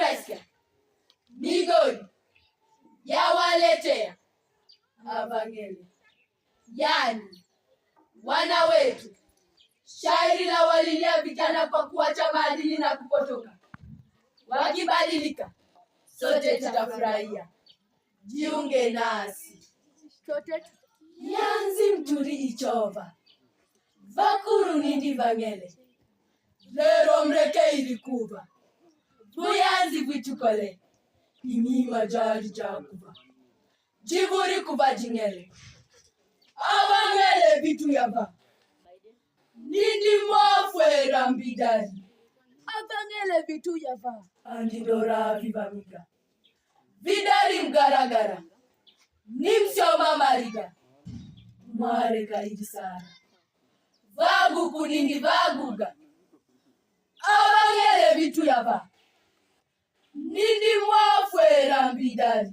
Muraisia Migori yawaletea Avangeli, yani wana wetu. Shairi la walilia vijana kwa kuacha maadili na kupotoka. Wakibadilika sote tutafurahia. Jiunge nasi. Yanzi mturi ichova vakuru nindi vangele lero mreke ilikuva buyanzi vitukole imima jari jakuva jivuri kuva jingele avangele vitu yava nindi mwafwera mbidari avangele vitu yava andidora vivamiga vidari mgaragara nimsoma mariga mareka idisara vagu kunindi vaguga avangele vitu yava nindi mwafwera mbidari